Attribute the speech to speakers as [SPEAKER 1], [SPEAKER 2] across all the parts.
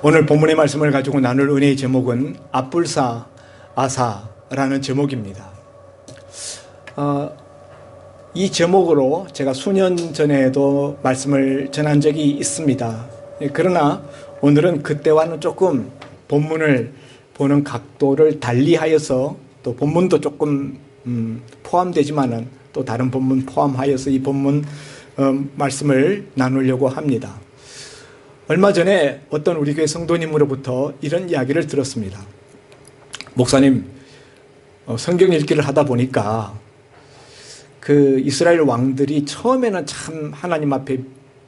[SPEAKER 1] 오늘 본문의 말씀을 가지고 나눌 은혜의 제목은 앞불사 아사라는 제목입니다. 이 제목으로 제가 수년 전에도 말씀을 전한 적이 있습니다. 그러나 오늘은 그때와는 조금 본문을 보는 각도를 달리하여서 또 본문도 조금 포함되지만은 또 다른 본문 포함하여서 이 본문 말씀을 나누려고 합니다. 얼마 전에 어떤 우리 교회 성도님으로부터 이런 이야기를 들었습니다. 목사님, 성경 읽기를 하다 보니까 그 이스라엘 왕들이 처음에는 참 하나님 앞에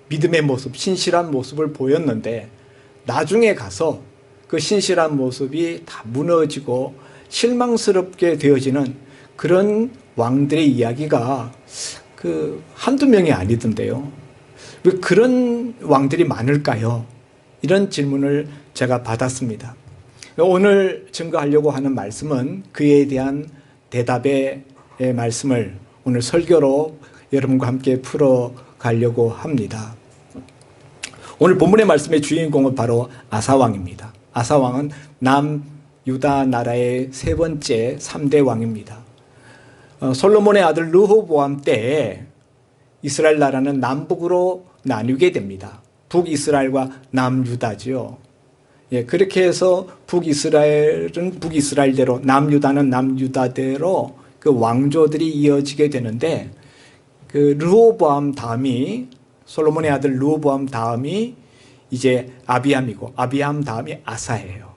[SPEAKER 1] 믿음의 모습, 신실한 모습을 보였는데 나중에 가서 그 신실한 모습이 다 무너지고 실망스럽게 되어지는 그런 왕들의 이야기가 한두 명이 아니던데요. 왜 그런 왕들이 많을까요? 이런 질문을 제가 받았습니다. 오늘 증거하려고 하는 말씀은 그에 대한 대답의 말씀을 오늘 설교로 여러분과 함께 풀어가려고 합니다. 오늘 본문의 말씀의 주인공은 바로 아사왕입니다. 아사왕은 남유다 나라의 세 번째 3대 왕입니다. 솔로몬의 아들 르호보암 때에 이스라엘 나라는 남북으로 나뉘게 됩니다. 북이스라엘과 남유다지요. 그렇게 해서 북이스라엘은 북이스라엘대로, 남유다는 남유다대로 그 왕조들이 이어지게 되는데, 그 르호보암 다음이, 솔로몬의 아들 르호보암 다음이 이제 아비암이고, 아비암 다음이 아사예요.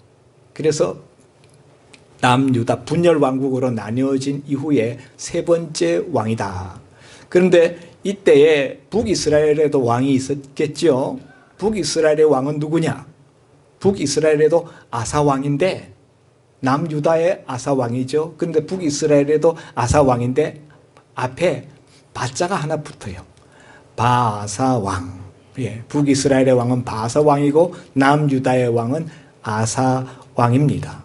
[SPEAKER 1] 그래서 남유다 분열 왕국으로 나뉘어진 이후에 세 번째 왕이다. 그런데 이때에 북이스라엘에도 왕이 있었겠죠. 북이스라엘의 왕은 누구냐? 북이스라엘에도 아사왕인데, 남유다의 아사왕이죠. 그런데 북이스라엘에도 아사왕인데 앞에 바자가 하나 붙어요. 바아사왕. 북이스라엘의 왕은 바아사왕이고 남유다의 왕은 아사왕입니다.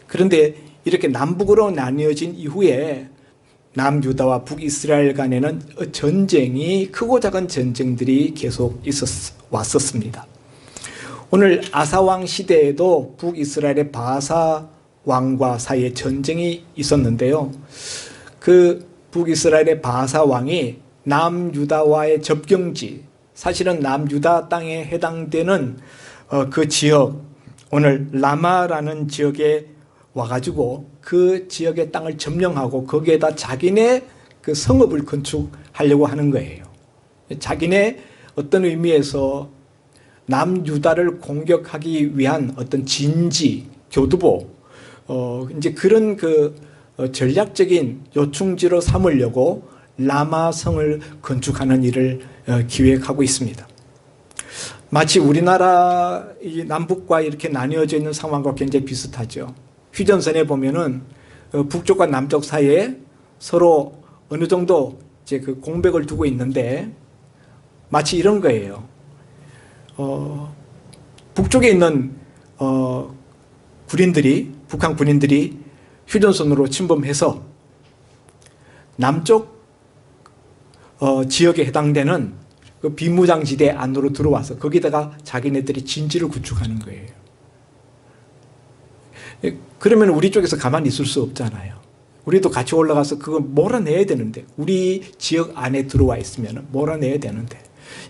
[SPEAKER 1] 그런데 이렇게 남북으로 나뉘어진 이후에 남유다와 북이스라엘 간에는 전쟁이, 크고 작은 전쟁들이 계속 왔었습니다. 오늘 아사왕 시대에도 북이스라엘의 바사 왕과 사이에 전쟁이 있었는데요. 그 북이스라엘의 바사 왕이 남유다와의 접경지, 사실은 남유다 땅에 해당되는 그 지역, 오늘 라마라는 지역에 와가지고 그 지역의 땅을 점령하고 거기에다 자기네 그 성읍을 건축하려고 하는 거예요. 자기네 어떤 의미에서 남유다를 공격하기 위한 어떤 진지, 교두보, 이제 그런 전략적인 요충지로 삼으려고 라마성을 건축하는 일을 기획하고 있습니다. 마치 우리나라 이 남북과 이렇게 나뉘어져 있는 상황과 굉장히 비슷하죠. 휴전선에 보면은 북쪽과 남쪽 사이에 서로 어느 정도 이제 그 공백을 두고 있는데 마치 이런 거예요. 북쪽에 있는 군인들이, 북한 군인들이 휴전선으로 침범해서 남쪽 지역에 해당되는 그 비무장지대 안으로 들어와서 거기다가 자기네들이 진지를 구축하는 거예요. 그러면 우리 쪽에서 가만히 있을 수 없잖아요. 우리도 같이 올라가서 그걸 몰아내야 되는데, 우리 지역 안에 들어와 있으면 몰아내야 되는데,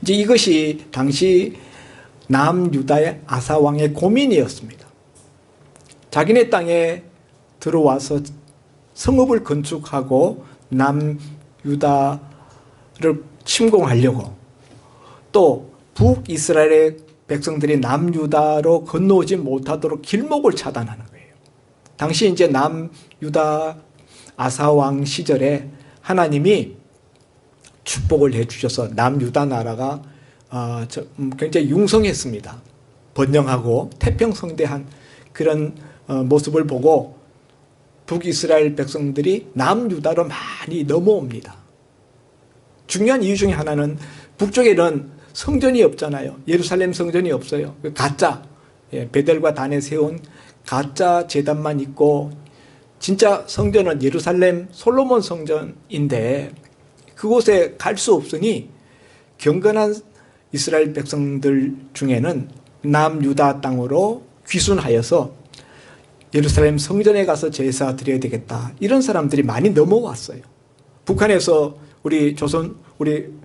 [SPEAKER 1] 이제 이것이 당시 남유다의 아사왕의 고민이었습니다. 자기네 땅에 들어와서 성읍을 건축하고 남유다를 침공하려고, 또 북이스라엘의 백성들이 남유다로 건너오지 못하도록 길목을 차단하는 거예요. 당시 이제 남유다 아사왕 시절에 하나님이 축복을 해주셔서 남유다 나라가 굉장히 융성했습니다. 번영하고 태평성대한 그런 모습을 보고 북이스라엘 백성들이 남유다로 많이 넘어옵니다. 중요한 이유 중에 하나는 북쪽에는 성전이 없잖아요. 예루살렘 성전이 없어요. 가짜, 베델과 단에 세운 가짜 제단만 있고, 진짜 성전은 예루살렘 솔로몬 성전인데 그곳에 갈 수 없으니 경건한 이스라엘 백성들 중에는 남유다 땅으로 귀순하여서 예루살렘 성전에 가서 제사 드려야 되겠다. 이런 사람들이 많이 넘어왔어요. 북한에서 우리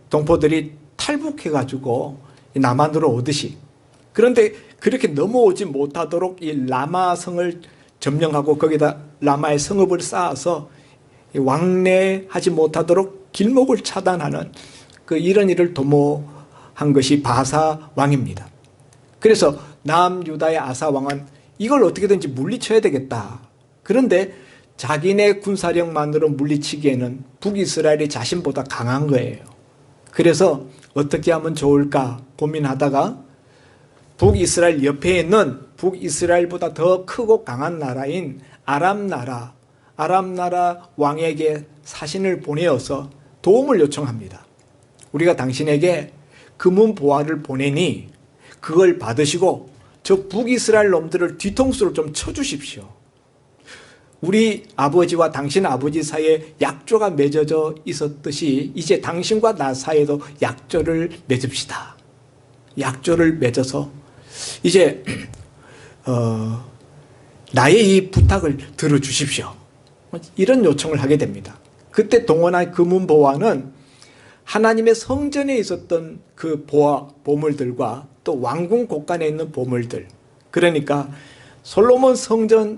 [SPEAKER 1] 동포들이 탈북해가지고 남한으로 오듯이. 그런데 그렇게 넘어오지 못하도록 이 라마성을 점령하고 거기다 라마의 성읍을 쌓아서 왕래하지 못하도록 길목을 차단하는 이런 일을 도모한 것이 바사 왕입니다. 그래서 남유다의 아사 왕은 이걸 어떻게든지 물리쳐야 되겠다. 그런데 자기네 군사력만으로 물리치기에는 북이스라엘이 자신보다 강한 거예요. 그래서 어떻게 하면 좋을까 고민하다가 북이스라엘 옆에 있는 북이스라엘보다 더 크고 강한 나라인 아람 나라 왕에게 사신을 보내어서 도움을 요청합니다. 우리가 당신에게 금은 보화를 보내니 그걸 받으시고 저 북이스라엘 놈들을 뒤통수를 좀 쳐주십시오. 우리 아버지와 당신 아버지 사이에 약조가 맺어져 있었듯이 이제 당신과 나 사이에도 약조를 맺읍시다. 약조를 맺어서 이제 나의 이 부탁을 들어주십시오. 이런 요청을 하게 됩니다. 그때 동원한 금은 보화는 하나님의 성전에 있었던 그 보물들과 또 왕궁 곳간에 있는 보물들, 그러니까 솔로몬 성전에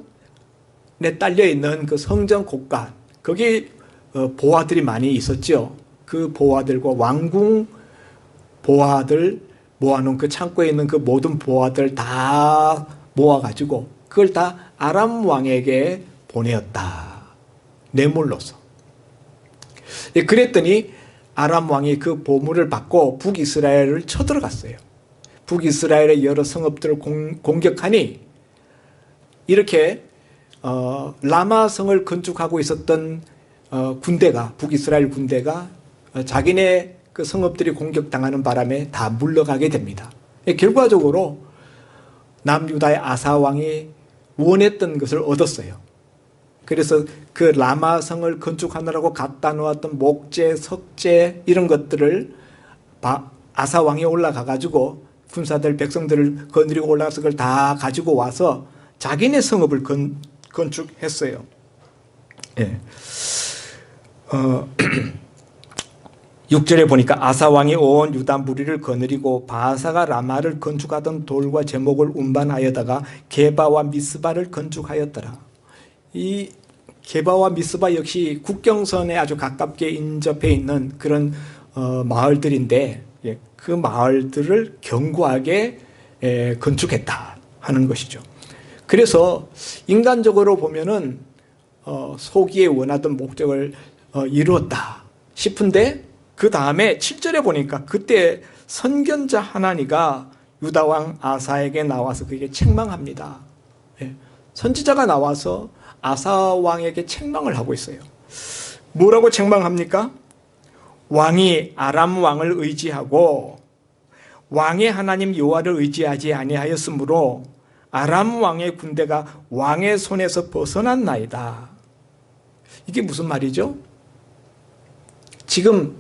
[SPEAKER 1] 딸려 있는 그 성전 곳간, 거기 보화들이 많이 있었죠. 그 보화들과 왕궁 보화들 모아놓은 그 창고에 있는 그 모든 보화들 다 모아가지고 그걸 다 아람 왕에게 보내었다. 뇌물로서. 그랬더니 아람 왕이 그 보물을 받고 북이스라엘을 쳐들어갔어요. 북이스라엘의 여러 성읍들을 공격하니 이렇게 라마성을 건축하고 있었던 군대가, 북이스라엘 군대가 자기네 그 성읍들이 공격당하는 바람에 다 물러가게 됩니다. 결과적으로 남유다의 아사 왕이 원했던 것을 얻었어요. 그래서 그 라마성을 건축하느라고 갖다 놓았던 목재, 석재 이런 것들을 아사 왕이 올라가 가지고 군사들, 백성들을 거느리고 올라가서 그걸 다 가지고 와서 자기네 성읍을 건축했어요. 예. 6절에 보니까 아사 왕이 온 유다 무리를 거느리고 바사가 라마를 건축하던 돌과 제목을 운반하여다가 게바와 미스바를 건축하였더라. 이 게바와 미스바 역시 국경선에 아주 가깝게 인접해 있는 그런 마을들인데 그 마을들을 견고하게 건축했다 하는 것이죠. 그래서 인간적으로 보면은 소기에 원하던 목적을 이루었다 싶은데 그 다음에 7절에 보니까 그때 선견자 하나니가 유다 왕 아사에게 나와서 그에게 책망합니다. 선지자가 나와서 아사 왕에게 책망을 하고 있어요. 뭐라고 책망합니까? 왕이 아람 왕을 의지하고 왕의 하나님 여호와를 의지하지 아니하였으므로 아람 왕의 군대가 왕의 손에서 벗어났나이다. 이게 무슨 말이죠? 지금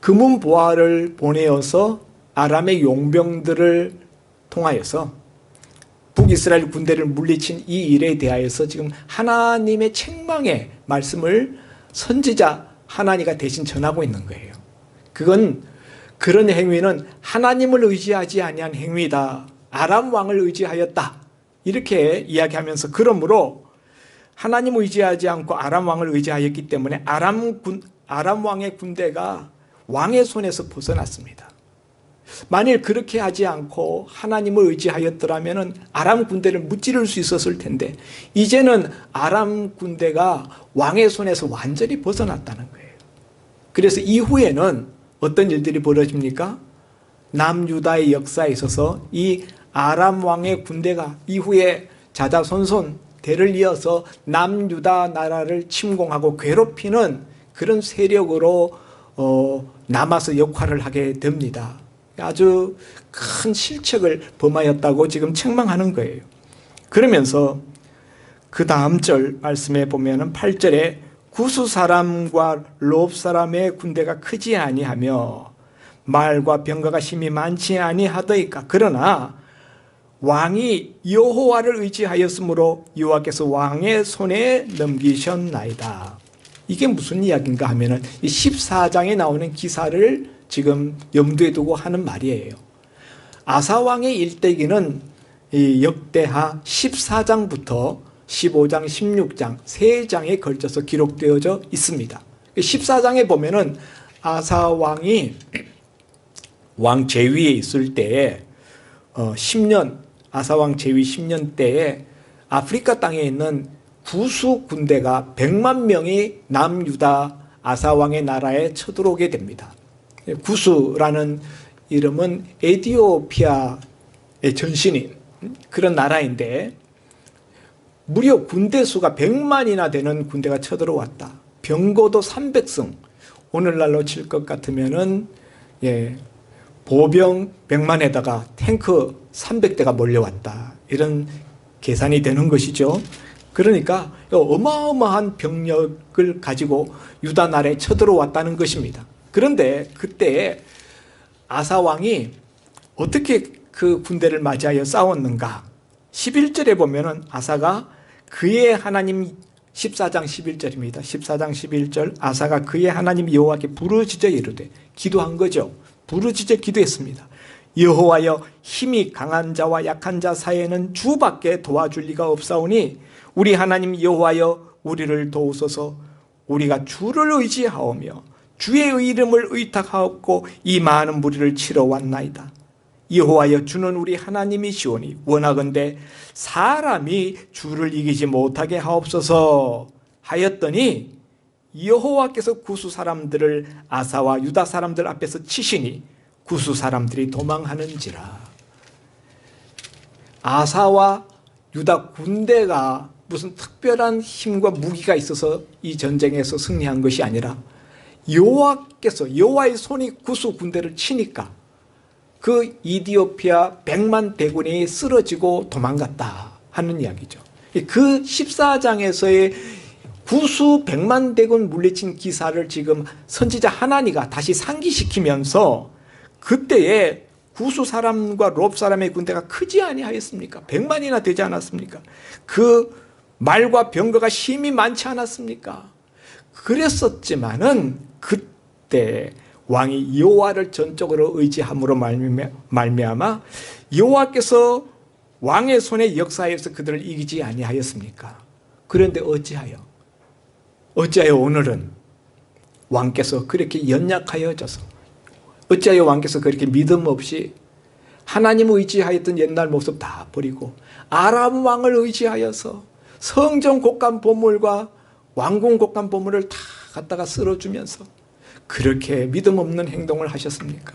[SPEAKER 1] 금은 보화를 보내어서 아람의 용병들을 통하여서 북이스라엘 군대를 물리친 이 일에 대하여서 지금 하나님의 책망의 말씀을 선지자 하나니가 대신 전하고 있는 거예요. 그런 행위는 하나님을 의지하지 아니한 행위다. 아람 왕을 의지하였다. 이렇게 이야기하면서 그러므로 하나님 의지하지 않고 아람 왕을 의지하였기 때문에 아람 왕의 군대가 왕의 손에서 벗어났습니다. 만일 그렇게 하지 않고 하나님을 의지하였더라면 아람 군대를 무찌를 수 있었을 텐데 이제는 아람 군대가 왕의 손에서 완전히 벗어났다는 거예요. 그래서 이후에는 어떤 일들이 벌어집니까? 남유다의 역사에 있어서 이 아람 왕의 군대가 이후에 자자손손 대를 이어서 남유다 나라를 침공하고 괴롭히는 그런 세력으로 남아서 역할을 하게 됩니다. 아주 큰 실책을 범하였다고 지금 책망하는 거예요. 그러면서 그 다음 절 말씀에 보면은 8절에 구스 사람과 롭 사람의 군대가 크지 아니하며 말과 병거가 심히 많지 아니하더이까. 그러나 왕이 여호와를 의지하였으므로 여호와께서 왕의 손에 넘기셨나이다. 이게 무슨 이야기인가 하면은 이 14장에 나오는 기사를 지금 염두에 두고 하는 말이에요. 아사왕의 일대기는 이 역대하 14장부터 15장, 16장, 3장에 걸쳐서 기록되어져 있습니다. 14장에 보면은 아사왕이 왕 제위에 있을 때에 10년, 아사왕 제위 10년 때에 아프리카 땅에 있는 구수 군대가 100만 명이 남유다 아사왕의 나라에 쳐들어오게 됩니다. 구수라는 이름은 에티오피아의 전신인 그런 나라인데 무려 군대 수가 100만이나 되는 군대가 쳐들어왔다. 병거도 300승. 오늘날로 칠 것 같으면은 보병 100만에다가 탱크 300대가 몰려왔다. 이런 계산이 되는 것이죠. 그러니까 어마어마한 병력을 가지고 유다 나라에 쳐들어왔다는 것입니다. 그런데 그때 아사 왕이 어떻게 그 군대를 맞이하여 싸웠는가? 11절에 보면은 아사가 그의 하나님 14장 11절입니다. 14장 11절 아사가 그의 하나님 여호와께 부르짖어 이르되 기도한 거죠. 부르짖어 기도했습니다. 여호와여 힘이 강한 자와 약한 자 사이에는 주밖에 도와줄 리가 없사오니 우리 하나님 여호와여 우리를 도우소서. 우리가 주를 의지하오며 주의 이름을 의탁하옵고 이 많은 무리를 치러 왔나이다. 여호와여 주는 우리 하나님이시오니 원하건대 사람이 주를 이기지 못하게 하옵소서 하였더니 여호와께서 구수 사람들을 아사와 유다 사람들 앞에서 치시니 구수 사람들이 도망하는지라. 아사와 유다 군대가 무슨 특별한 힘과 무기가 있어서 이 전쟁에서 승리한 것이 아니라 여호와께서 여호와의 손이 구수 군대를 치니까 그 이디오피아 100만 대군이 쓰러지고 도망갔다 하는 이야기죠. 그 14장에서의 구수 100만 대군 물리친 기사를 지금 선지자 하나니가 다시 상기시키면서 그때에 구수 사람과 롭 사람의 군대가 크지 아니하였습니까? 100만이나 되지 않았습니까? 그 말과 병거가 힘이 많지 않았습니까? 그랬었지만은 그때 왕이 여호와를 전적으로 의지함으로 말미암아 여호와께서 왕의 손에 역사하여서 그들을 이기지 아니하였습니까? 그런데 어찌하여 오늘은 왕께서 그렇게 연약하여져서 어찌하여 왕께서 그렇게 믿음 없이 하나님 의지하였던 옛날 모습 다 버리고 아람 왕을 의지하여서 성전 곡간 보물과 왕궁 곡간 보물을 다 갖다가 쓸어주면서 그렇게 믿음 없는 행동을 하셨습니까?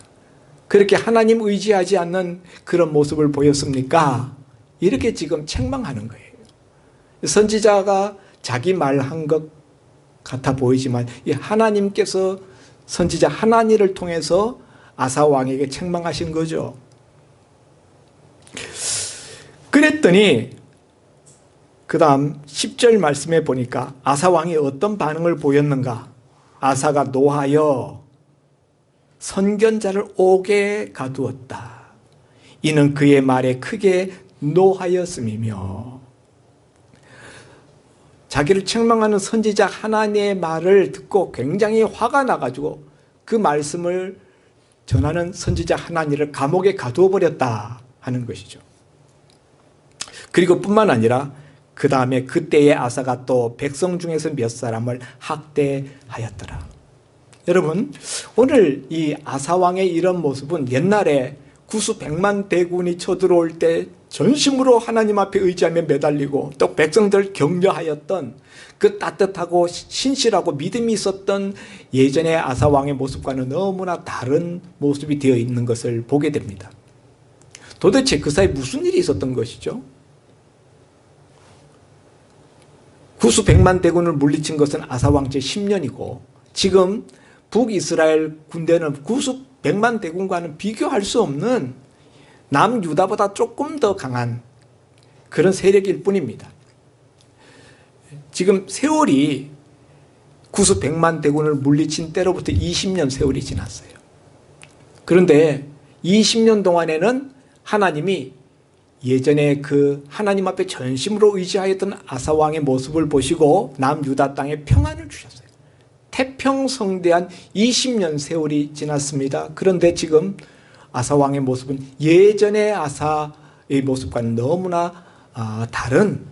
[SPEAKER 1] 그렇게 하나님 의지하지 않는 그런 모습을 보였습니까? 이렇게 지금 책망하는 거예요. 선지자가 자기 말한 것 같아 보이지만 이 하나님께서 선지자 하나니를 통해서 아사 왕에게 책망하신 거죠. 그랬더니 그 다음 10절 말씀에 보니까 아사 왕이 어떤 반응을 보였는가? 아사가 노하여 선견자를 옥에 가두었다. 이는 그의 말에 크게 노하였음이며 자기를 책망하는 선지자 하나님의 말을 듣고 굉장히 화가 나가지고 그 말씀을 전하는 선지자 하나님을 감옥에 가두어 버렸다 하는 것이죠. 그리고 뿐만 아니라 그 다음에 그때의 아사가 또 백성 중에서 몇 사람을 학대하였더라. 여러분 오늘 이 아사왕의 이런 모습은 옛날에 구수 100만 대군이 쳐들어올 때 전심으로 하나님 앞에 의지하며 매달리고 또 백성들 격려하였던 그 따뜻하고 신실하고 믿음이 있었던 예전의 아사왕의 모습과는 너무나 다른 모습이 되어 있는 것을 보게 됩니다. 도대체 그 사이에 무슨 일이 있었던 것이죠? 구수 100만 대군을 물리친 것은 아사왕 제 10년이고 지금 북이스라엘 군대는 구수 100만 대군과는 비교할 수 없는 남유다보다 조금 더 강한 그런 세력일 뿐입니다. 지금 세월이 구수 100만 대군을 물리친 때로부터 20년 세월이 지났어요. 그런데 20년 동안에는 하나님이 예전에 그 하나님 앞에 전심으로 의지하였던 아사 왕의 모습을 보시고 남유다 땅에 평안을 주셨어요. 태평성대한 20년 세월이 지났습니다. 그런데 지금 아사 왕의 모습은 예전의 아사의 모습과는 너무나 다른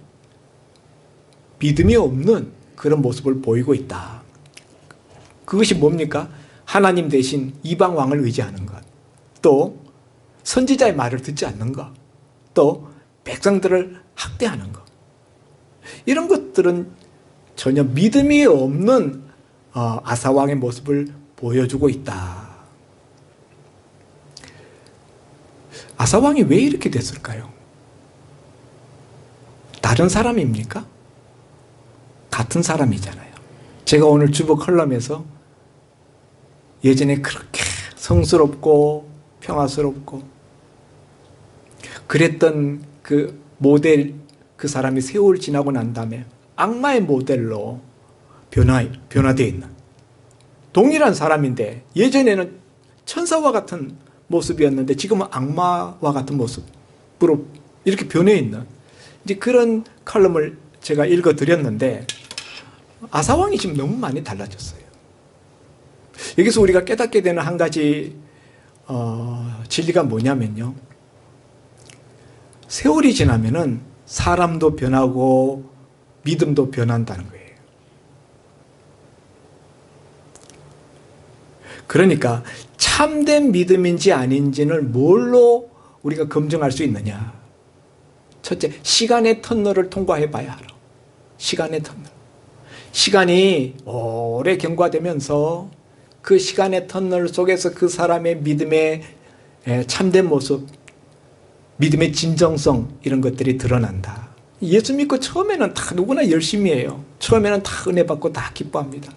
[SPEAKER 1] 믿음이 없는 그런 모습을 보이고 있다. 그것이 뭡니까? 하나님 대신 이방 왕을 의지하는 것, 또 선지자의 말을 듣지 않는 것, 또 백성들을 학대하는 것, 이런 것들은 전혀 믿음이 없는 아사 왕의 모습을 보여주고 있다. 아사 왕이 왜 이렇게 됐을까요? 다른 사람입니까? 같은 사람이잖아요. 제가 오늘 주보 컬럼에서 예전에 그렇게 성스럽고 평화스럽고 그랬던 그 모델, 그 사람이 세월 지나고 난 다음에 악마의 모델로 변화되어 있는, 동일한 사람인데 예전에는 천사와 같은 모습이었는데 지금은 악마와 같은 모습으로 이렇게 변해 있는 이제 그런 칼럼을 제가 읽어드렸는데, 아사왕이 지금 너무 많이 달라졌어요. 여기서 우리가 깨닫게 되는 한 가지 진리가 뭐냐면요, 세월이 지나면은 사람도 변하고 믿음도 변한다는 거예요. 그러니까 참된 믿음인지 아닌지는 뭘로 우리가 검증할 수 있느냐? 첫째, 시간의 터널을 통과해 봐야 알아. 시간의 터널. 시간이 오래 경과되면서 그 시간의 터널 속에서 그 사람의 믿음의 참된 모습, 믿음의 진정성, 이런 것들이 드러난다. 예수 믿고 처음에는 다 누구나 열심히 해요. 처음에는 다 은혜 받고 다 기뻐합니다.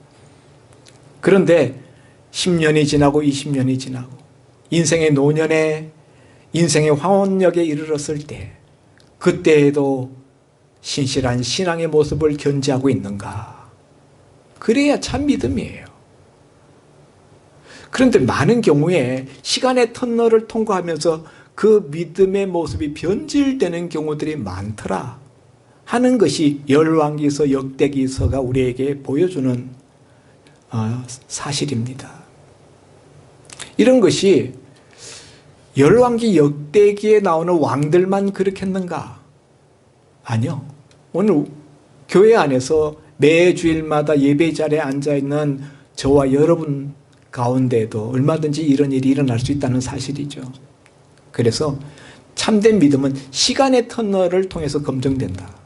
[SPEAKER 1] 그런데 10년이 지나고 20년이 지나고 인생의 노년에, 인생의 황혼역에 이르렀을 때, 그때에도 신실한 신앙의 모습을 견지하고 있는가? 그래야 참 믿음이에요. 그런데 많은 경우에 시간의 터널을 통과하면서 그 믿음의 모습이 변질되는 경우들이 많더라 하는 것이 열왕기서, 역대기서가 우리에게 보여주는 사실입니다. 이런 것이 열왕기, 역대기에 나오는 왕들만 그렇겠는가? 아니요. 오늘 교회 안에서 매 주일마다 예배 자리에 앉아있는 저와 여러분 가운데에도 얼마든지 이런 일이 일어날 수 있다는 사실이죠. 그래서 참된 믿음은 시간의 터널을 통해서 검증된다.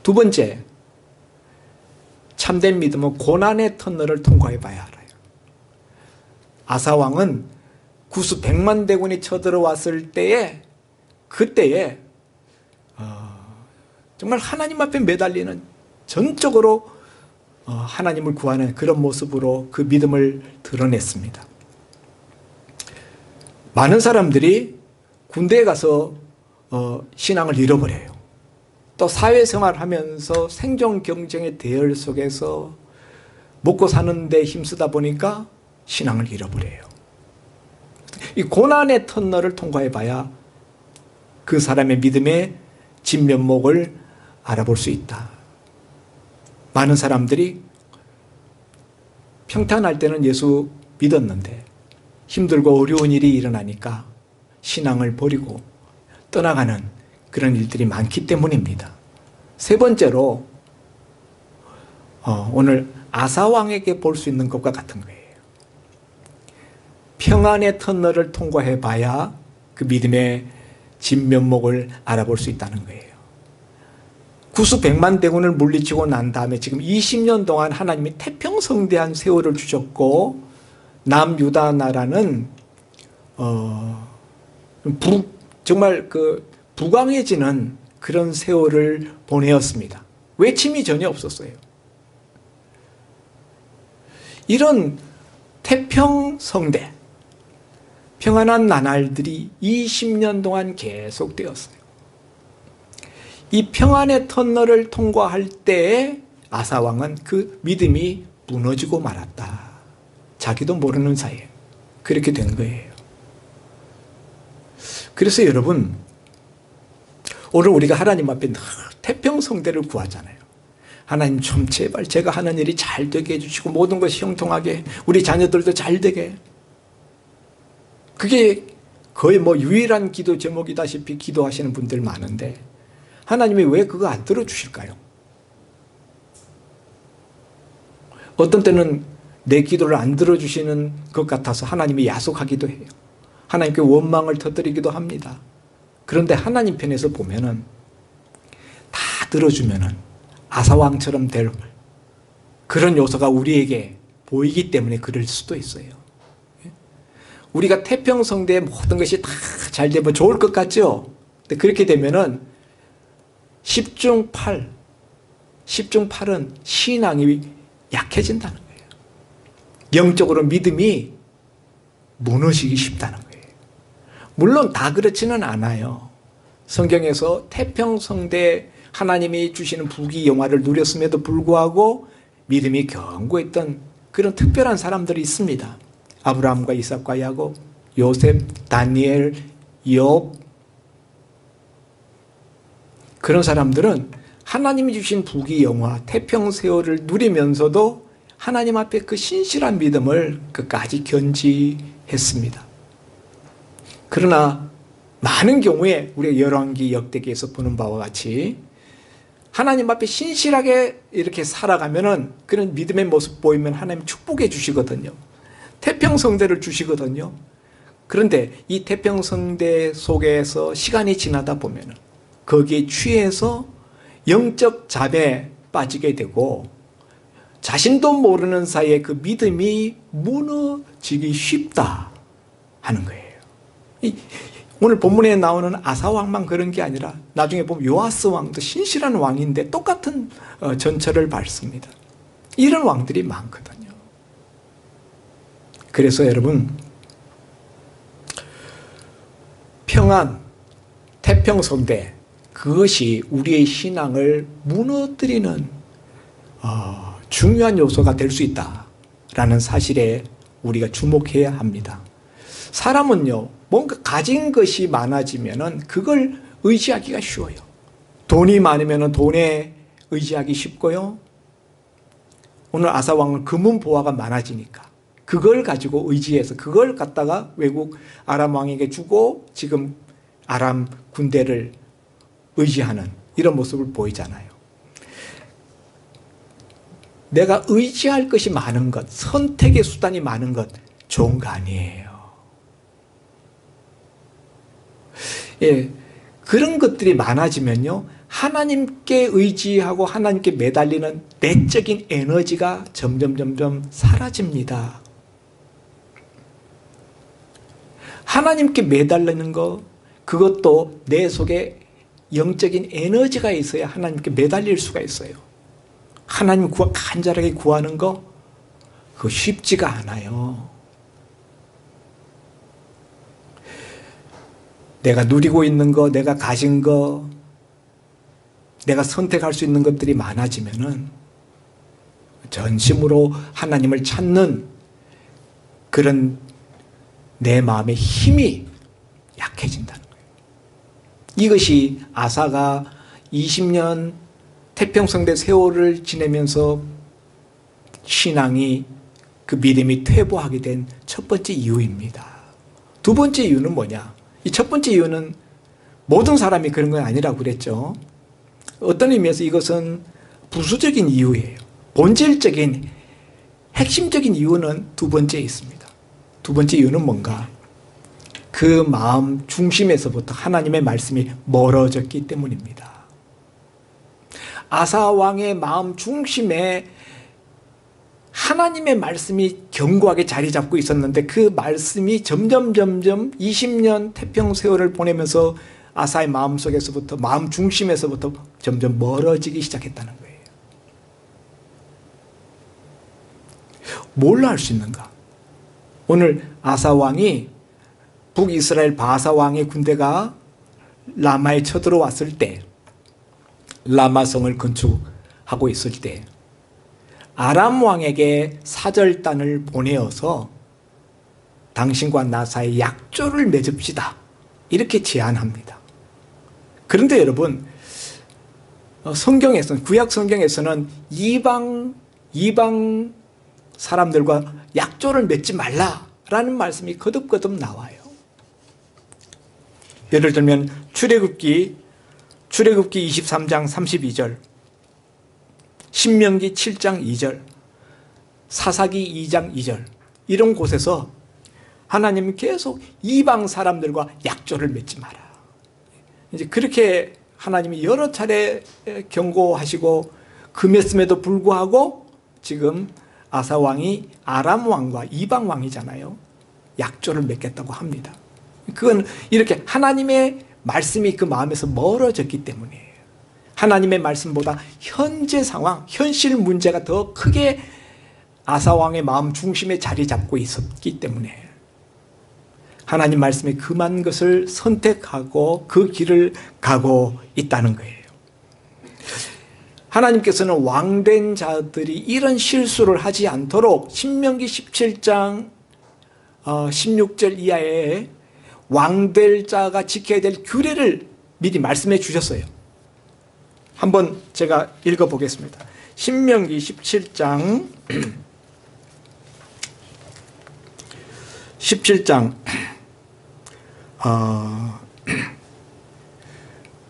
[SPEAKER 1] 두 번째, 참된 믿음은 고난의 터널을 통과해 봐야 알아요. 아사왕은 구수 100만 대군이 쳐들어왔을 때에, 그때에 정말 하나님 앞에 매달리는, 전적으로 하나님을 구하는 그런 모습으로 그 믿음을 드러냈습니다. 많은 사람들이 군대에 가서 신앙을 잃어버려요. 또 사회생활 하면서 생존 경쟁의 대열 속에서 먹고 사는 데 힘쓰다 보니까 신앙을 잃어버려요. 이 고난의 터널을 통과해 봐야 그 사람의 믿음의 진면목을 알아볼 수 있다. 많은 사람들이 평탄할 때는 예수 믿었는데 힘들고 어려운 일이 일어나니까 신앙을 버리고 떠나가는 그런 일들이 많기 때문입니다. 세 번째로 오늘 아사왕에게 볼 수 있는 것과 같은 거예요. 평안의 터널을 통과해 봐야 그 믿음의 진면목을 알아볼 수 있다는 거예요. 구수 100만 대군을 물리치고 난 다음에 지금 20년 동안 하나님이 태평성대한 세월을 주셨고, 남유다 나라는 정말 부강해지는 그런 세월을 보내었습니다. 외침이 전혀 없었어요. 이런 태평성대, 평안한 나날들이 20년 동안 계속되었어요. 이 평안의 터널을 통과할 때에 아사왕은 그 믿음이 무너지고 말았다. 자기도 모르는 사이에 그렇게 된 거예요. 그래서 여러분, 오늘 우리가 하나님 앞에 늘 태평성대를 구하잖아요. 하나님 좀 제발 제가 하는 일이 잘 되게 해주시고 모든 것이 형통하게 우리 자녀들도 잘 되게. 그게 거의 뭐 유일한 기도 제목이다시피 기도하시는 분들 많은데 하나님이 왜 그거 안 들어주실까요? 어떤 때는 내 기도를 안 들어주시는 것 같아서 하나님이 야속하기도 해요. 하나님께 원망을 터뜨리기도 합니다. 그런데 하나님 편에서 보면은 다 들어주면은 아사왕처럼 될 그런 요소가 우리에게 보이기 때문에 그럴 수도 있어요. 우리가 태평성대의 모든 것이 다 잘 되면 좋을 것 같죠? 근데 그렇게 되면은 10중 8, 10중 8은 신앙이 약해진다는 거예요. 영적으로 믿음이 무너지기 쉽다는 거예요. 물론 다 그렇지는 않아요. 성경에서 태평성대 하나님이 주시는 부귀영화를 누렸음에도 불구하고 믿음이 견고했던 그런 특별한 사람들이 있습니다. 아브라함과 이삭과 야곱, 요셉, 다니엘, 욥. 그런 사람들은 하나님이 주신 부귀영화, 태평세월을 누리면서도 하나님 앞에 그 신실한 믿음을 끝까지 견지했습니다. 그러나 많은 경우에 우리가 열왕기 역대기에서 보는 바와 같이 하나님 앞에 신실하게 이렇게 살아가면은 그런 믿음의 모습 보이면 하나님 축복해 주시거든요. 태평성대를 주시거든요. 그런데 이 태평성대 속에서 시간이 지나다 보면은 거기에 취해서 영적 잠에 빠지게 되고 자신도 모르는 사이에 그 믿음이 무너지기 쉽다 하는 거예요. 오늘 본문에 나오는 아사왕만 그런 게 아니라 나중에 보면 요아스 왕도 신실한 왕인데 똑같은 전철을 밟습니다. 이런 왕들이 많거든요. 그래서 여러분 평안, 태평성대 그것이 우리의 신앙을 무너뜨리는 중요한 요소가 될 수 있다라는 사실에 우리가 주목해야 합니다. 사람은요, 뭔가 가진 것이 많아지면은 그걸 의지하기가 쉬워요. 돈이 많으면은 돈에 의지하기 쉽고요. 오늘 아사왕은 금은 보화가 많아지니까 그걸 가지고 의지해서 그걸 갖다가 외국 아람 왕에게 주고 지금 아람 군대를 의지하는 이런 모습을 보이잖아요. 내가 의지할 것이 많은 것, 선택의 수단이 많은 것 좋은 거 아니에요. 예, 그런 것들이 많아지면요, 하나님께 의지하고 하나님께 매달리는 내적인 에너지가 점점 사라집니다. 하나님께 매달리는 거, 그것도 내 속에 영적인 에너지가 있어야 하나님께 매달릴 수가 있어요. 하나님 간절하게 구하는 거, 그거 쉽지가 않아요. 내가 누리고 있는 거, 내가 가진 거, 내가 선택할 수 있는 것들이 많아지면은 전심으로 하나님을 찾는 그런 내 마음의 힘이 약해진다는 거예요. 이것이 아사가 20년 태평성대 세월을 지내면서 신앙이 그 믿음이 퇴보하게 된 첫 번째 이유입니다. 두 번째 이유는 뭐냐? 이 첫 번째 이유는 모든 사람이 그런 건 아니라고 그랬죠. 어떤 의미에서 이것은 부수적인 이유예요. 본질적인 핵심적인 이유는 두 번째에 있습니다. 두 번째 이유는 뭔가? 그 마음 중심에서부터 하나님의 말씀이 멀어졌기 때문입니다. 아사 왕의 마음 중심에 하나님의 말씀이 견고하게 자리 잡고 있었는데 그 말씀이 점점 20년 태평 세월을 보내면서 아사의 마음속에서부터 마음 중심에서부터 점점 멀어지기 시작했다는 거예요. 뭘로 할 수 있는가? 오늘 아사 왕이 북이스라엘 바사 왕의 군대가 라마에 쳐들어왔을 때, 라마성을 건축하고 있을 때 아람 왕에게 사절단을 보내어서 당신과 나 사이 약조를 맺읍시다, 이렇게 제안합니다. 그런데 여러분, 성경에서는, 구약 성경에서는 이방 사람들과 약조를 맺지 말라라는 말씀이 거듭거듭 나와요. 예를 들면 출애굽기 23장 32절, 신명기 7장 2절, 사사기 2장 2절, 이런 곳에서 하나님은 계속 이방 사람들과 약조를 맺지 마라. 이제 그렇게 하나님이 여러 차례 경고하시고 금했음에도 불구하고 지금 아사 왕이 아람 왕과 이방 왕이잖아요. 약조를 맺겠다고 합니다. 그건 이렇게 하나님의 말씀이 그 마음에서 멀어졌기 때문이에요. 하나님의 말씀보다 현재 상황, 현실 문제가 더 크게 아사 왕의 마음 중심에 자리 잡고 있었기 때문에 하나님 말씀에 금한 것을 선택하고 그 길을 가고 있다는 거예요. 하나님께서는 왕된 자들이 이런 실수를 하지 않도록 신명기 17장 16절 이하에 왕될 자가 지켜야 될 규례를 미리 말씀해 주셨어요. 한번 제가 읽어보겠습니다. 신명기 17장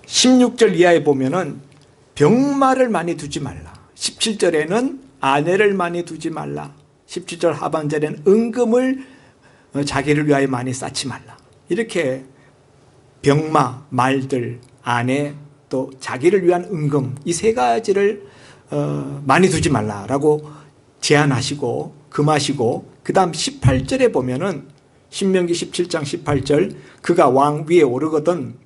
[SPEAKER 1] 16절 이하에 보면은 병마를 많이 두지 말라. 17절에는 아내를 많이 두지 말라. 17절 하반절에는 은금을 자기를 위하여 많이 쌓지 말라. 이렇게 병마, 말들, 아내, 또 자기를 위한 은금, 이 세 가지를 많이 두지 말라라고 제안하시고 금하시고, 그 다음 18절에 보면은 신명기 17장 18절, 그가 왕 위에 오르거든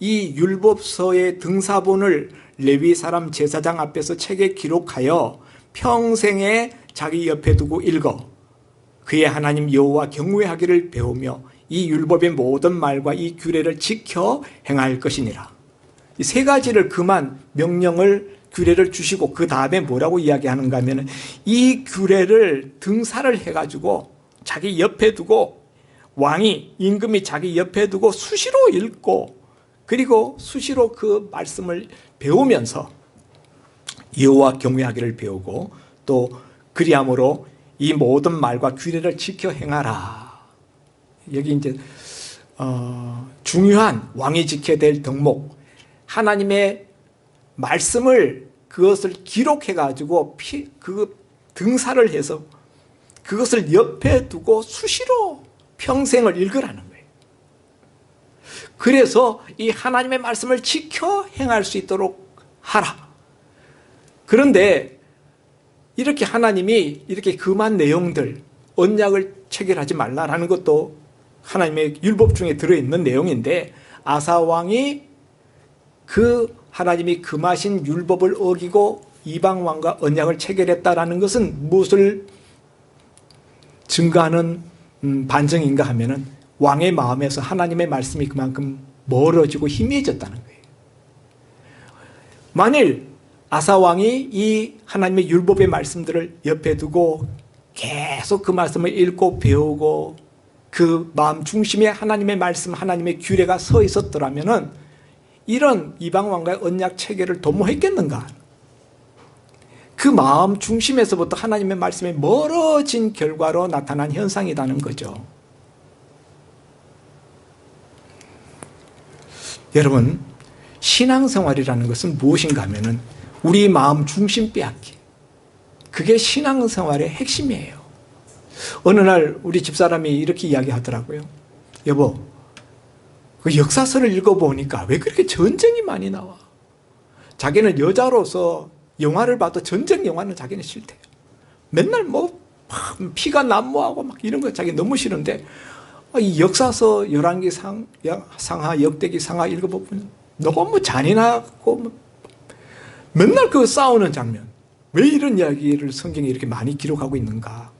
[SPEAKER 1] 이 율법서의 등사본을 레위 사람 제사장 앞에서 책에 기록하여 평생에 자기 옆에 두고 읽어 그의 하나님 여호와 경외하기를 배우며 이 율법의 모든 말과 이 규례를 지켜 행할 것이니라. 이 세 가지를 금한 명령을, 규례를 주시고 그 다음에 뭐라고 이야기하는가 하면 이 규례를 등사를 해가지고 자기 옆에 두고, 왕이, 임금이 자기 옆에 두고 수시로 읽고, 그리고 수시로 그 말씀을 배우면서 여호와 경외하기를 배우고, 또 그리함으로 이 모든 말과 규례를 지켜 행하라. 여기 이제 중요한 왕이 지켜야 될 덕목, 하나님의 말씀을, 그것을 기록해 가지고 그 등사를 해서 그것을 옆에 두고 수시로 평생을 읽으라는 거예요. 그래서 이 하나님의 말씀을 지켜 행할 수 있도록 하라. 그런데 이렇게 하나님이 이렇게 금한 내용들, 언약을 체결하지 말라라는 것도 하나님의 율법 중에 들어있는 내용인데, 아사 왕이 그 하나님이 금하신 율법을 어기고 이방 왕과 언약을 체결했다라는 것은 무엇을 증거하는 반증인가 하면은 왕의 마음에서 하나님의 말씀이 그만큼 멀어지고 희미해졌다는 거예요. 만일 아사 왕이 이 하나님의 율법의 말씀들을 옆에 두고 계속 그 말씀을 읽고 배우고 그 마음 중심에 하나님의 말씀, 하나님의 규례가 서 있었더라면은 이런 이방 왕과의 언약 체결을 도모했겠는가? 그 마음 중심에서부터 하나님의 말씀에 멀어진 결과로 나타난 현상이라는 거죠. 여러분, 신앙생활이라는 것은 무엇인가 하면은 우리 마음 중심 빼앗기, 그게 신앙생활의 핵심이에요. 어느 날 우리 집사람이 이렇게 이야기하더라고요. 여보, 그 역사서를 읽어보니까 왜 그렇게 전쟁이 많이 나와? 자기는 여자로서 영화를 봐도 전쟁 영화는 자기는 싫대요. 맨날 뭐 피가 난무하고 막 이런 거 자기 너무 싫은데, 이 역사서 열왕기 상하, 역대기 상하 읽어보면 너무 잔인하고 맨날 그 싸우는 장면, 왜 이런 이야기를 성경에 이렇게 많이 기록하고 있는가?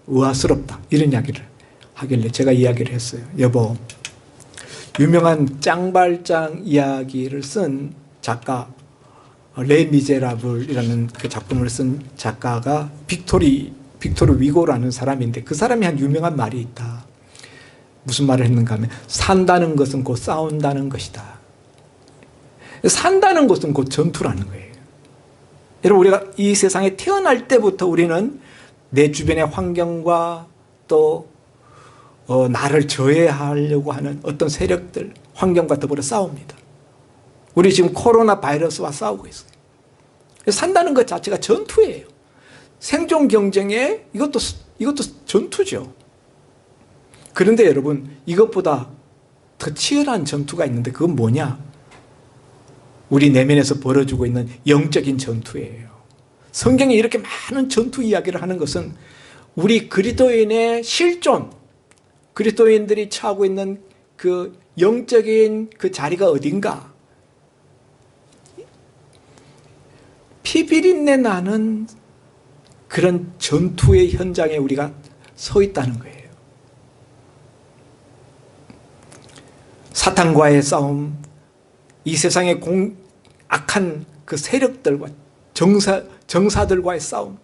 [SPEAKER 1] 의아스럽다, 이런 이야기를 하길래 제가 이야기를 했어요. 여보, 유명한 짱발짱 이야기를 쓴 작가, 레 미제라블이라는 그 작품을 쓴 작가가 빅토르 위고라는 사람인데, 그 사람이 한 유명한 말이 있다. 무슨 말을 했는가 하면 산다는 것은 곧 싸운다는 것이다. 산다는 것은 곧 전투라는 거예요. 여러분, 우리가 이 세상에 태어날 때부터 우리는 내 주변의 환경과 또 나를 저해하려고 하는 어떤 세력들, 환경과 더불어 싸웁니다. 우리 지금 코로나 바이러스와 싸우고 있어요. 산다는 것 자체가 전투예요. 생존 경쟁에 이것도 전투죠. 그런데 여러분, 이것보다 더 치열한 전투가 있는데 그건 뭐냐? 우리 내면에서 벌어지고 있는 영적인 전투예요. 성경이 이렇게 많은 전투 이야기를 하는 것은 우리 그리스도인의 실존, 그리스도인들이 처하고 있는 그 영적인 그 자리가 어딘가? 피비린내 나는 그런 전투의 현장에 우리가 서 있다는 거예요. 사탄과의 싸움, 이 세상의 악한 그 세력들과 정사들과의 싸움,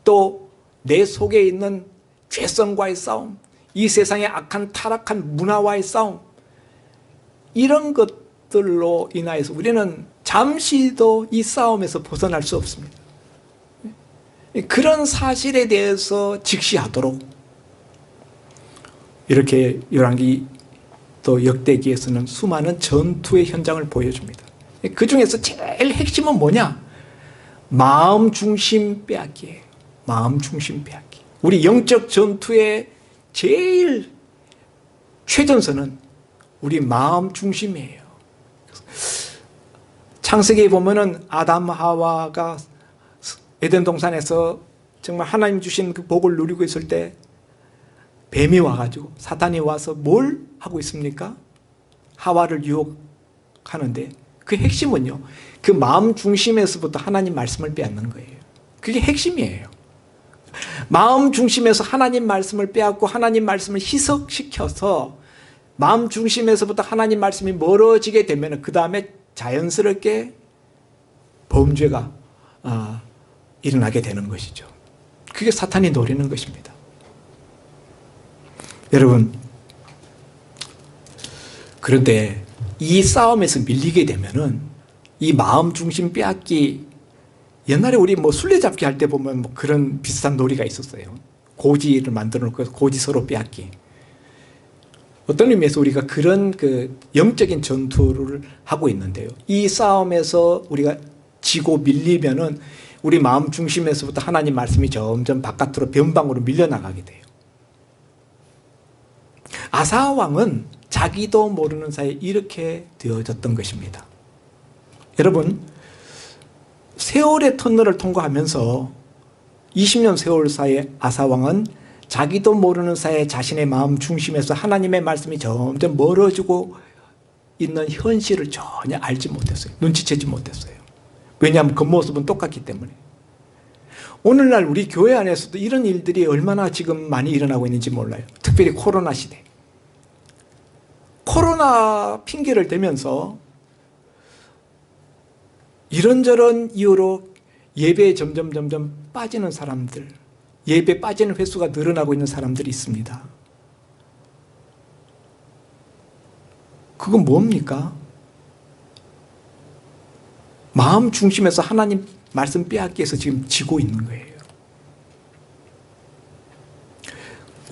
[SPEAKER 1] 또 내 속에 있는 죄성과의 싸움, 이 세상의 악한 타락한 문화와의 싸움, 이런 것들로 인하여서 우리는 잠시도 이 싸움에서 벗어날 수 없습니다. 그런 사실에 대해서 직시하도록 이렇게 열왕기 또 역대기에서는 수많은 전투의 현장을 보여줍니다. 그 중에서 제일 핵심은 뭐냐? 마음 중심 빼앗기예요. 마음 중심 빼앗기. 우리 영적 전투의 제일 최전선은 우리 마음 중심이에요. 창세기에 보면은 아담 하와가 에덴 동산에서 정말 하나님 주신 그 복을 누리고 있을 때 뱀이 와가지고, 사탄이 와서 뭘 하고 있습니까? 하와를 유혹하는데 그 핵심은요, 그 마음 중심에서부터 하나님 말씀을 빼앗는 거예요. 그게 핵심이에요. 마음 중심에서 하나님 말씀을 빼앗고 하나님 말씀을 희석시켜서 마음 중심에서부터 하나님 말씀이 멀어지게 되면 그 다음에 자연스럽게 범죄가 일어나게 되는 것이죠. 그게 사탄이 노리는 것입니다. 여러분, 그런데 이 싸움에서 밀리게 되면은 이 마음 중심 빼앗기, 옛날에 우리 뭐 술래잡기 할 때 보면 뭐 그런 비슷한 놀이가 있었어요. 고지를 만들어 놓고 고지 서로 빼앗기. 어떤 의미에서 우리가 그런 그 영적인 전투를 하고 있는데요. 이 싸움에서 우리가 지고 밀리면은 우리 마음 중심에서부터 하나님 말씀이 점점 바깥으로 변방으로 밀려나가게 돼요. 아사 왕은 자기도 모르는 사이에 이렇게 되어졌던 것입니다. 여러분, 세월의 터널을 통과하면서 20년 세월 사이에 아사 왕은 자기도 모르는 사이에 자신의 마음 중심에서 하나님의 말씀이 점점 멀어지고 있는 현실을 전혀 알지 못했어요. 눈치채지 못했어요. 왜냐하면 겉모습은 똑같기 때문에. 오늘날 우리 교회 안에서도 이런 일들이 얼마나 지금 많이 일어나고 있는지 몰라요. 특별히 코로나 시대. 코로나 핑계를 대면서 이런저런 이유로 예배에 점점 빠지는 사람들, 예배 빠지는 횟수가 늘어나고 있는 사람들이 있습니다. 그건 뭡니까? 마음 중심에서 하나님 말씀 빼앗기 위해서 지금 지고 있는 거예요.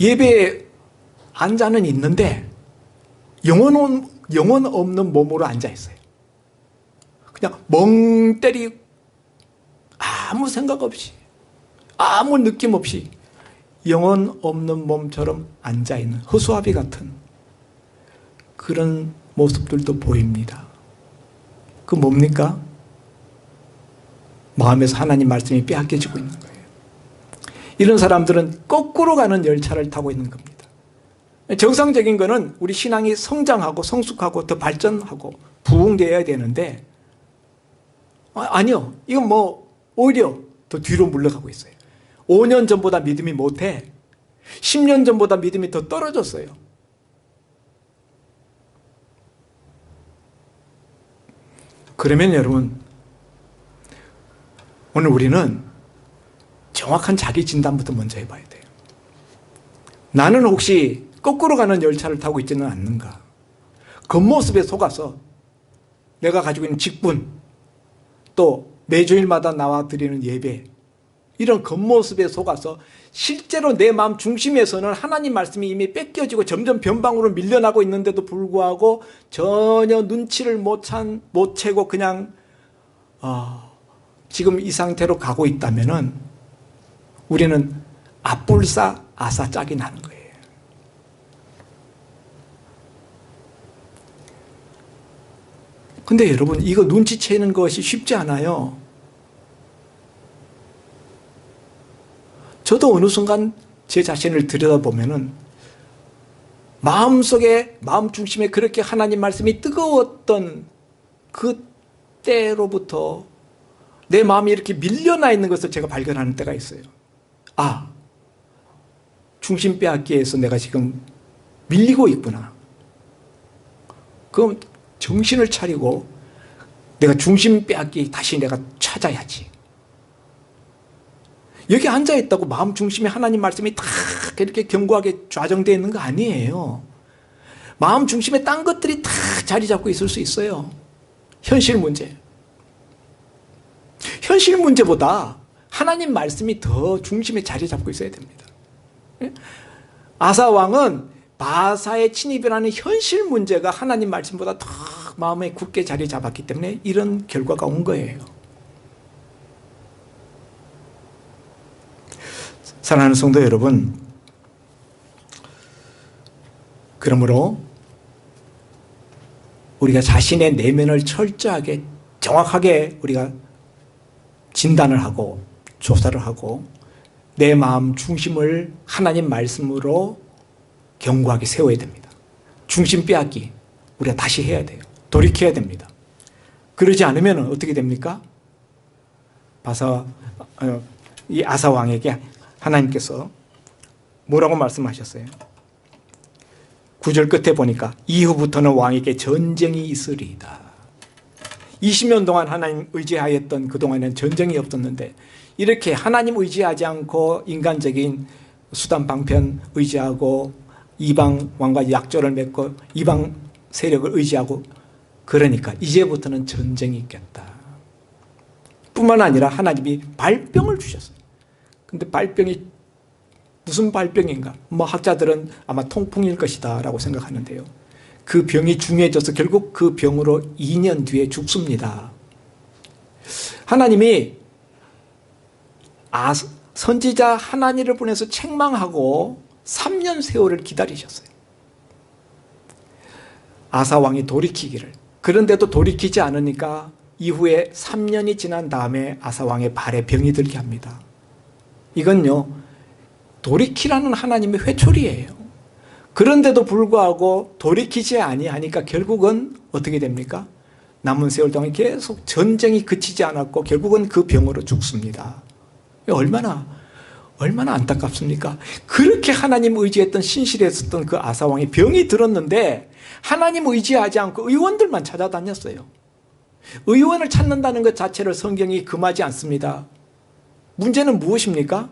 [SPEAKER 1] 예배에 앉아는 있는데 영혼 없는 몸으로 앉아 있어요. 그냥 멍 때리고 아무 생각 없이, 아무 느낌 없이 영혼 없는 몸처럼 앉아있는 허수아비 같은 그런 모습들도 보입니다. 그 뭡니까? 마음에서 하나님 말씀이 빼앗겨지고 있는 거예요. 이런 사람들은 거꾸로 가는 열차를 타고 있는 겁니다. 정상적인 거는 우리 신앙이 성장하고 성숙하고 더 발전하고 부흥되어야 되는데 아니요. 이건 뭐 오히려 더 뒤로 물러가고 있어요. 5년 전보다 믿음이 못해. 10년 전보다 믿음이 더 떨어졌어요. 그러면 여러분, 오늘 우리는 정확한 자기 진단부터 먼저 해봐야 돼요. 나는 혹시 거꾸로 가는 열차를 타고 있지는 않는가? 겉모습에 속아서 내가 가지고 있는 직분, 또 매주일마다 나와 드리는 예배, 이런 겉모습에 속아서 실제로 내 마음 중심에서는 하나님 말씀이 이미 뺏겨지고 점점 변방으로 밀려나고 있는데도 불구하고 전혀 눈치를 못 채고 그냥 지금 이 상태로 가고 있다면은 우리는 앞불사 아사짝이 나는 거예요. 근데 여러분, 이거 눈치채는 것이 쉽지 않아요. 저도 어느 순간 제 자신을 들여다보면은 마음속에, 마음 중심에 그렇게 하나님 말씀이 뜨거웠던 그때로부터 내 마음이 이렇게 밀려나 있는 것을 제가 발견하는 때가 있어요. 중심 빼앗기에서 내가 지금 밀리고 있구나. 그럼 정신을 차리고 내가 중심 빼앗기 다시 내가 찾아야지. 여기 앉아있다고 마음 중심에 하나님 말씀이 다 이렇게 견고하게 좌정되어 있는 거 아니에요. 마음 중심에 딴 것들이 다 자리 잡고 있을 수 있어요. 현실 문제. 현실 문제보다 하나님 말씀이 더 중심에 자리 잡고 있어야 됩니다. 아사 왕은 바사의 침입이라는 현실 문제가 하나님 말씀보다 더 마음에 굳게 자리 잡았기 때문에 이런 결과가 온 거예요. 사랑하는 성도 여러분, 그러므로 우리가 자신의 내면을 철저하게 정확하게 우리가 진단을 하고 조사를 하고 내 마음 중심을 하나님 말씀으로 견고하게 세워야 됩니다. 중심 빼앗기 우리가 다시 해야 돼요. 돌이켜야 됩니다. 그러지 않으면 어떻게 됩니까? 이 아사 왕에게 하나님께서 뭐라고 말씀하셨어요? 9절 끝에 보니까 이후부터는 왕에게 전쟁이 있으리이다. 20년 동안 하나님 의지하였던 그동안에는 전쟁이 없었는데 이렇게 하나님 의지하지 않고 인간적인 수단 방편 의지하고 이방 왕과 약조를 맺고 이방 세력을 의지하고 그러니까 이제부터는 전쟁이 있겠다. 뿐만 아니라 하나님이 발병을 주셨어요. 근데 발병이 무슨 발병인가? 학자들은 아마 통풍일 것이다 라고 생각하는데요. 그 병이 중해져서 결국 그 병으로 2년 뒤에 죽습니다. 하나님이 선지자 하나니를 보내서 책망하고 3년 세월을 기다리셨어요. 아사 왕이 돌이키기를. 그런데도 돌이키지 않으니까 이후에 3년이 지난 다음에 아사 왕의 발에 병이 들게 합니다. 이건요, 돌이키라는 하나님의 회초리예요. 그런데도 불구하고 돌이키지 아니하니까 결국은 어떻게 됩니까? 남은 세월 동안 계속 전쟁이 그치지 않았고 결국은 그 병으로 죽습니다. 얼마나 안타깝습니까? 그렇게 하나님 의지했던 신실했었던 그 아사왕이 병이 들었는데 하나님 의지하지 않고 의원들만 찾아다녔어요. 의원을 찾는다는 것 자체를 성경이 금하지 않습니다. 문제는 무엇입니까?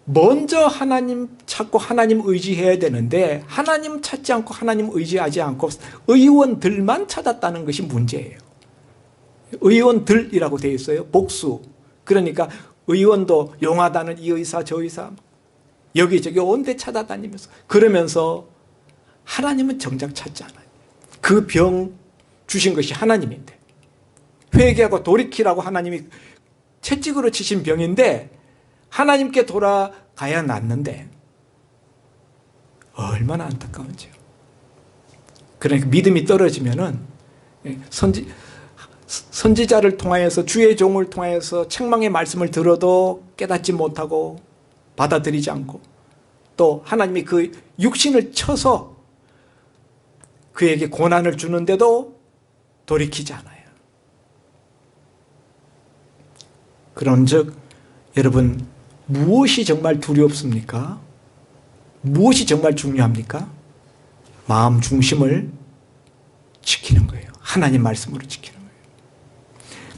[SPEAKER 1] 먼저 하나님 찾고 하나님 의지해야 되는데 하나님 찾지 않고 하나님 의지하지 않고 의원들만 찾았다는 것이 문제예요. 의원들이라고 되어 있어요. 복수. 그러니까 의원도 용하다는 이 의사 저 의사 여기저기 온데 찾아다니면서 그러면서 하나님은 정작 찾지 않아요. 그 병 주신 것이 하나님인데 회개하고 돌이키라고 하나님이 채찍으로 치신 병인데 하나님께 돌아가야 낫는데 얼마나 안타까운지요. 그러니까 믿음이 떨어지면은 선지자를 통하여서 주의 종을 통하여서 책망의 말씀을 들어도 깨닫지 못하고 받아들이지 않고 또 하나님이 그 육신을 쳐서 그에게 고난을 주는데도 돌이키지 않아요. 그런즉 여러분 무엇이 정말 두렵습니까? 무엇이 정말 중요합니까? 마음 중심을 지키는 거예요. 하나님 말씀으로 지키는 거예요.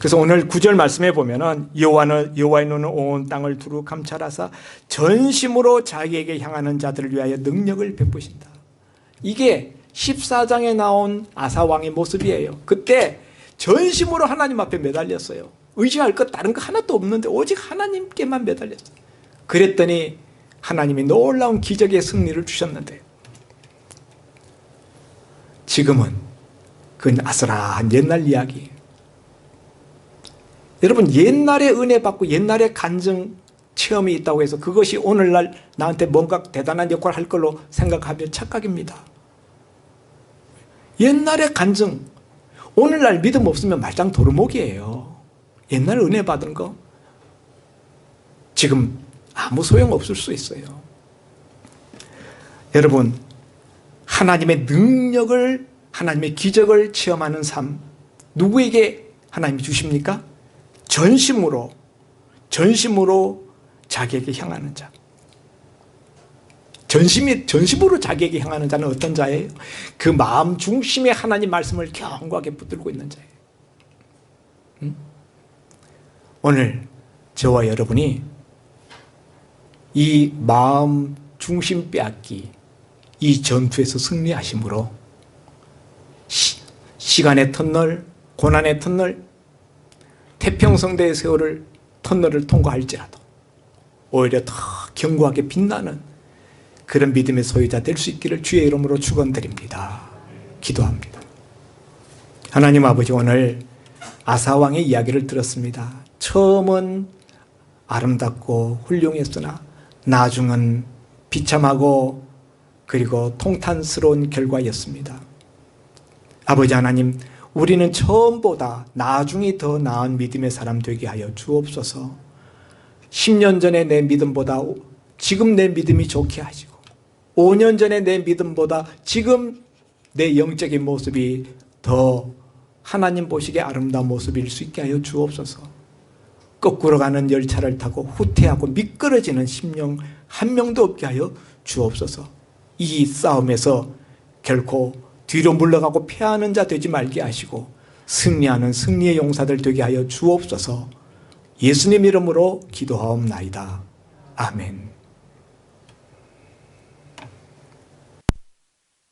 [SPEAKER 1] 그래서 오늘 9절 말씀에 보면은 여호와의 눈은 온 땅을 두루 감찰하사 전심으로 자기에게 향하는 자들을 위하여 능력을 베푸신다. 이게 14장에 나온 아사 왕의 모습이에요. 그때 전심으로 하나님 앞에 매달렸어요. 의지할 것 다른 거 하나도 없는데 오직 하나님께만 매달렸어요. 그랬더니 하나님이 놀라운 기적의 승리를 주셨는데, 지금은 그건 아슬아한 옛날 이야기예요. 여러분, 옛날에 은혜 받고 옛날에 간증 체험이 있다고 해서 그것이 오늘날 나한테 뭔가 대단한 역할을 할 걸로 생각하면 착각입니다. 옛날에 간증, 오늘날 믿음 없으면 말짱 도루묵이에요. 옛날 은혜 받은 거 지금 아무 소용없을 수 있어요. 여러분, 하나님의 능력을, 하나님의 기적을 체험하는 삶, 누구에게 하나님이 주십니까? 전심으로 자기에게 향하는 자. 전심으로 자기에게 향하는 자는 어떤 자예요? 그 마음 중심에 하나님 말씀을 견고하게 붙들고 있는 자예요. 오늘 저와 여러분이 이 마음 중심 빼앗기, 이 전투에서 승리하심으로 시간의 터널, 고난의 터널, 태평성대의 세월을 터널을 통과할지라도 오히려 더 견고하게 빛나는 그런 믿음의 소유자 될 수 있기를 주의 이름으로 축원드립니다. 기도합니다. 하나님 아버지, 오늘 아사왕의 이야기를 들었습니다. 처음은 아름답고 훌륭했으나 나중은 비참하고 그리고 통탄스러운 결과였습니다. 아버지 하나님, 우리는 처음보다 나중이 더 나은 믿음의 사람 되게 하여 주옵소서. 10년 전에 내 믿음보다 지금 내 믿음이 좋게 하시고, 5년 전에 내 믿음보다 지금 내 영적인 모습이 더 하나님 보시기에 아름다운 모습일 수 있게 하여 주옵소서. 거꾸로 가는 열차를 타고 후퇴하고 미끄러지는 심령 한 명도 없게 하여 주옵소서. 이 싸움에서 결코 뒤로 물러가고 패하는 자 되지 말게 하시고 승리하는 승리의 용사들 되게 하여 주옵소서. 예수님 이름으로 기도하옵나이다. 아멘.